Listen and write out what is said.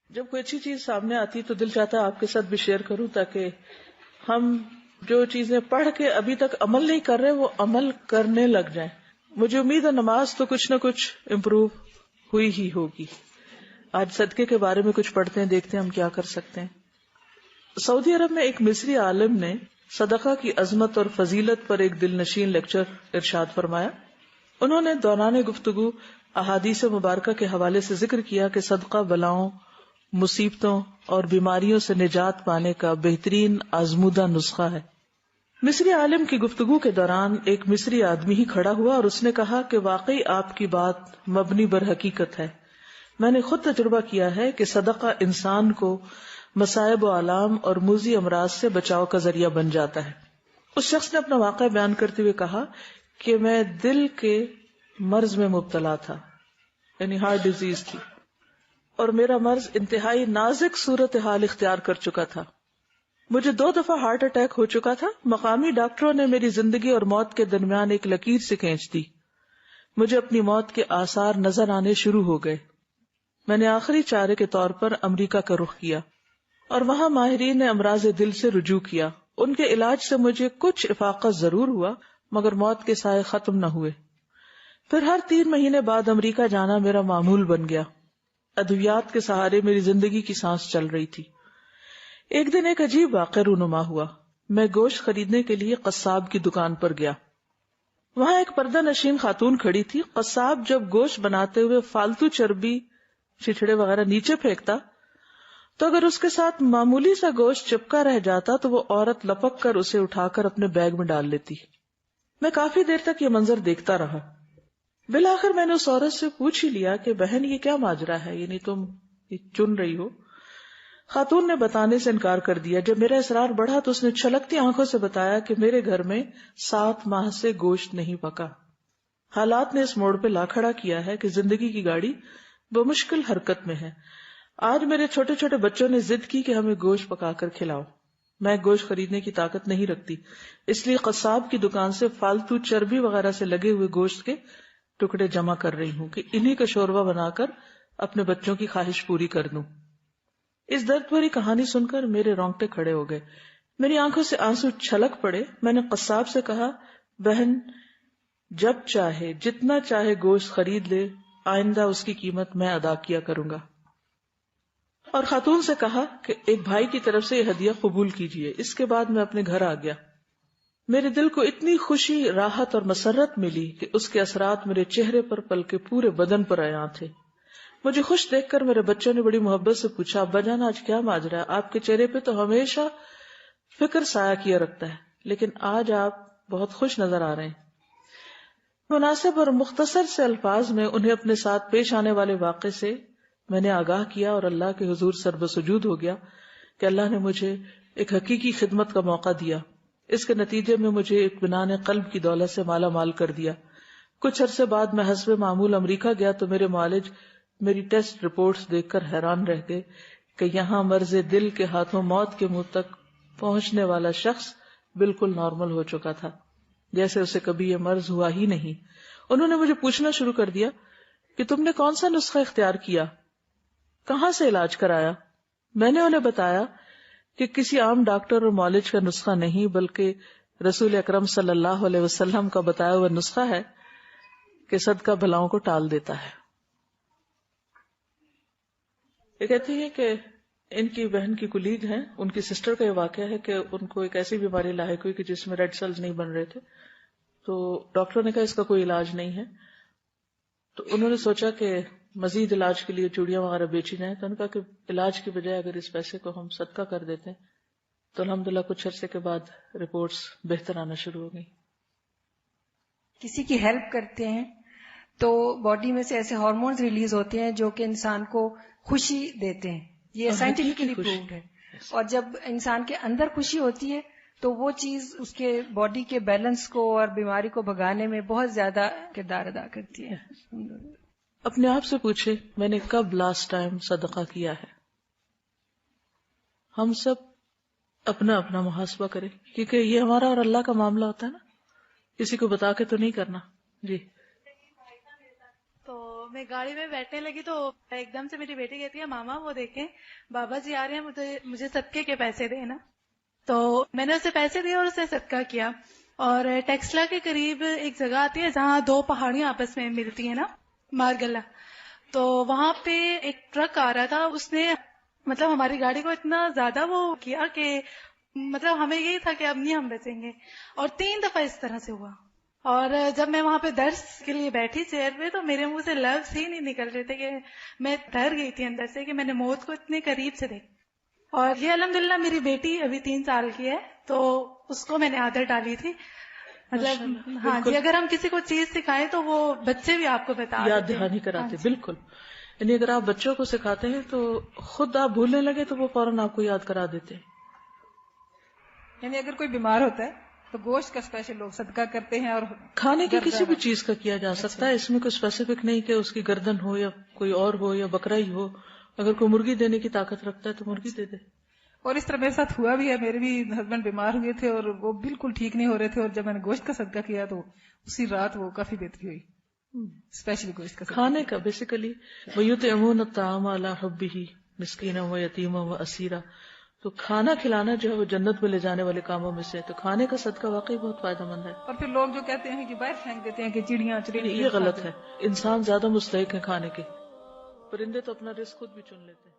جب کوئی اچھی چیز سامنے آتی تو دل چاہتا ہے آپ کے ساتھ بھی شیئر کروں، تاکہ ہم جو چیزیں پڑھ کے ابھی تک عمل نہیں کر رہے وہ عمل کرنے لگ جائیں. مجھے امید ہے نماز تو کچھ نہ کچھ امپروو ہوئی ہی ہوگی. آج صدقے کے بارے میں کچھ پڑھتے ہیں، دیکھتے ہیں ہم کیا کر سکتے ہیں. سعودی عرب میں ایک مصری عالم نے صدقہ کی عظمت اور فضیلت پر ایک دل نشین لیکچر ارشاد فرمایا. انہوں نے دوران گفتگو احادیث مبارکہ کے حوالے سے ذکر کیا کہ صدقہ بلاؤں، مصیبتوں اور بیماریوں سے نجات پانے کا بہترین آزمودہ نسخہ ہے. مصری عالم کی گفتگو کے دوران ایک مصری آدمی ہی کھڑا ہوا اور اس نے کہا کہ واقعی آپ کی بات مبنی بر حقیقت ہے. میں نے خود تجربہ کیا ہے کہ صدقہ انسان کو مصائب و آلام اور موذی امراض سے بچاؤ کا ذریعہ بن جاتا ہے. اس شخص نے اپنا واقعہ بیان کرتے ہوئے کہا کہ میں دل کے مرض میں مبتلا تھا، یعنی ہارٹ ڈیزیز تھی، اور میرا مرض انتہائی نازک صورتحال اختیار کر چکا تھا. مجھے 2 دفعہ ہارٹ اٹیک ہو چکا تھا. مقامی ڈاکٹروں نے میری زندگی اور موت کے درمیان ایک لکیر سے کھینچ دی. مجھے اپنی موت کے آثار نظر آنے شروع ہو گئے. میں نے آخری چارے کے طور پر امریکہ کا رخ کیا اور وہاں ماہرین امراض دل سے رجوع کیا. ان کے علاج سے مجھے کچھ افاقہ ضرور ہوا، مگر موت کے سائے ختم نہ ہوئے. پھر ہر 3 مہینے بعد امریکہ جانا میرا معمول بن گیا. ادویات کے سہارے میری زندگی کی سانس چل رہی تھی. ایک دن ایک عجیب واقعہ رونما ہوا. میں گوشت خریدنے کے لیے قصاب کی دکان پر گیا. وہاں ایک پردہ نشین خاتون کھڑی تھی. قصاب جب گوشت بناتے ہوئے فالتو چربی، چھچڑے وغیرہ نیچے پھینکتا تو اگر اس کے ساتھ معمولی سا گوشت چپکا رہ جاتا تو وہ عورت لپک کر اسے اٹھا کر اپنے بیگ میں ڈال لیتی. میں کافی دیر تک یہ منظر دیکھتا رہا. بالآخر میں نے اس عورت سے پوچھ ہی لیا کہ بہن یہ کیا ماجرا ہے، یعنی تم یہ چن رہی ہو؟ خاتون نے بتانے سے انکار کر دیا. جب میرا اصرار بڑھا تو اس نے چھلکتی آنکھوں سے بتایا کہ میرے گھر میں 7 ماہ سے گوشت نہیں پکا. حالات نے اس موڑ پہ لا کھڑا کیا ہے کہ زندگی کی گاڑی بمشکل حرکت میں ہے. آج میرے چھوٹے چھوٹے بچوں نے ضد کی کہ ہمیں گوشت پکا کر کھلاؤ. میں گوشت خریدنے کی طاقت نہیں رکھتی، اس لیے قصاب کی دکان سے فالتو چربی وغیرہ سے لگے ہوئے گوشت کے ٹکڑے جمع کر رہی ہوں کہ انہی کا شوربہ بنا کر اپنے بچوں کی خواہش پوری کر دوں. اس درد بھری کہانی سن کر میرے رونگٹے کھڑے ہو گئے. میری آنکھوں سے آنسو چھلک پڑے. میں نے قصاب سے کہا، بہن جب چاہے جتنا چاہے گوشت خرید لے، آئندہ اس کی قیمت میں ادا کیا کروں گا. اور خاتون سے کہا کہ ایک بھائی کی طرف سے یہ ہدیہ قبول کیجیے. اس کے بعد میں اپنے گھر آ گیا. میرے دل کو اتنی خوشی، راحت اور مسرت ملی کہ اس کے اثرات میرے چہرے پر بلکہ پورے بدن پر عیاں تھے. مجھے خوش دیکھ کر میرے بچوں نے بڑی محبت سے پوچھا، ابا جان آج کیا ماجرا ہے؟ آپ کے چہرے پہ تو ہمیشہ فکر سایہ کیا رکھتا ہے، لیکن آج آپ بہت خوش نظر آ رہے ہیں. مناسب اور مختصر سے الفاظ میں انہیں اپنے ساتھ پیش آنے والے واقعے سے میں نے آگاہ کیا اور اللہ کے حضور سربسجود ہو گیا کہ اللہ نے مجھے ایک حقیقی خدمت کا موقع دیا. اس کے نتیجے میں مجھے اطمینان قلب کی دولت سے مالا مال کر دیا. کچھ عرصے بعد میں حسب معمول امریکہ گیا تو میرے معالج میری ٹیسٹ رپورٹس دیکھ کر حیران رہ گئے کہ یہاں مرض دل کے ہاتھوں موت کے منہ تک پہنچنے والا شخص بالکل نارمل ہو چکا تھا، جیسے اسے کبھی یہ مرض ہوا ہی نہیں. انہوں نے مجھے پوچھنا شروع کر دیا کہ تم نے کون سا نسخہ اختیار کیا، کہاں سے علاج کرایا؟ میں نے انہیں بتایا کہ کسی عام ڈاکٹر اور معالج کا نسخہ نہیں، بلکہ رسول اکرم صلی اللہ علیہ وسلم کا بتایا ہوا نسخہ ہے کہ صدقہ بلاؤں کو ٹال دیتا ہے. یہ کہتی ہے کہ ان کی بہن کی کولیگ ہیں، ان کی سسٹر کا یہ واقعہ ہے کہ ان کو ایک ایسی بیماری لاحق ہوئی کہ جس میں ریڈ سیلز نہیں بن رہے تھے. تو ڈاکٹر نے کہا اس کا کوئی علاج نہیں ہے. تو انہوں نے سوچا کہ مزید علاج کے لیے چوڑیاں وغیرہ بیچی جائیں. تو انہوں نے کہا کہ علاج کی بجائے اگر اس پیسے کو ہم صدقہ کر دیتے ہیں تو الحمدللہ کچھ عرصے کے بعد رپورٹس بہتر آنا شروع ہو گئی. کسی کی ہیلپ کرتے ہیں تو باڈی میں سے ایسے ہارمونز ریلیز ہوتے ہیں جو کہ انسان کو خوشی دیتے ہیں. یہ سائنٹیفکلی پرووڈ ہے. اور جب انسان کے اندر خوشی ہوتی ہے تو وہ چیز اس کے باڈی کے بیلنس کو اور بیماری کو بھگانے میں بہت زیادہ کردار ادا کرتی ہے. اپنے آپ سے پوچھے میں نے کب لاسٹ ٹائم صدقہ کیا ہے. ہم سب اپنا اپنا محاسبہ کریں، کیونکہ یہ ہمارا اور اللہ کا معاملہ ہوتا ہے نا، کسی کو بتا کے تو نہیں کرنا. جی تو میں گاڑی میں بیٹھنے لگی تو ایک دم سے میری بیٹی کہتی ہے ماما وہ دیکھیں بابا جی آ رہے ہیں, مجھے صدقے کے پیسے دے نا. تو میں نے اسے پیسے دیے اور اسے صدقہ کیا. اور ٹیکسلا کے قریب ایک جگہ آتی ہے جہاں دو پہاڑیاں آپس میں ملتی ہیں نا, مارگلا. تو وہاں پہ ایک ٹرک آ رہا تھا, اس نے مطلب ہماری گاڑی کو اتنا زیادہ وہ کیا کہ مطلب ہمیں یہی تھا کہ اب نہیں ہم بچیں گے, اور 3 دفعہ اس طرح سے ہوا. اور جب میں وہاں پہ درس کے لیے بیٹھی چیئر پہ تو میرے منہ سے لفظ ہی نہیں نکل رہے تھے کہ میں ڈر گئی تھی اندر سے کہ میں نے موت کو اتنے قریب سے دیکھا. اور یہ الحمدللہ میری بیٹی ابھی 3 سال کی ہے, تو اس کو میں نے عادت ڈالی تھی. مطلب ہاں جی, اگر ہم کسی کو چیز سکھائیں تو وہ بچے بھی آپ کو بتا یاد دہانی کراتے. بالکل, یعنی اگر آپ بچوں کو سکھاتے ہیں تو خود آپ بھولنے لگے تو وہ فوراً آپ کو یاد کرا دیتے ہیں. یعنی اگر کوئی بیمار ہوتا ہے تو گوشت کا اسپیشل لوگ صدقہ کرتے ہیں, اور کھانے کی کسی بھی چیز کا کیا جا سکتا ہے, اس میں کوئی اسپیسیفک نہیں کہ اس کی گردن ہو یا کوئی اور ہو یا بکرا ہی ہو. اگر کوئی مرغی دینے کی طاقت رکھتا ہے تو مرغی دے دے. اور اس طرح میرے ساتھ ہوا بھی ہے, میرے بھی ہسبینڈ بیمار ہوئے تھے اور وہ بالکل ٹھیک نہیں ہو رہے تھے, اور جب میں نے گوشت کا صدقہ کیا تو اسی رات وہ کافی بہتری ہوئی. اسپیشلی گوشت کا کھانے کا بیسیکلی وَيُطْعِمُونَ الطَّعَامَ عَلَىٰ حُبِّهِ مِسْكِينًا وَيَتِيمًا وَأَسِيرًا. تو کھانا کھلانا جو ہے وہ جنت میں لے جانے والے کاموں میں سے, تو کھانے کا صدقہ واقعی بہت فائدہ مند ہے. اور پھر لوگ جو کہتے ہیں کہ باہر پھینک دیتے ہیں کہ چڑیاں یہ غلط ہے. انسان زیادہ مستحق ہے کھانے کے. پرندے تو اپنا رزق خود بھی چن لیتے ہیں.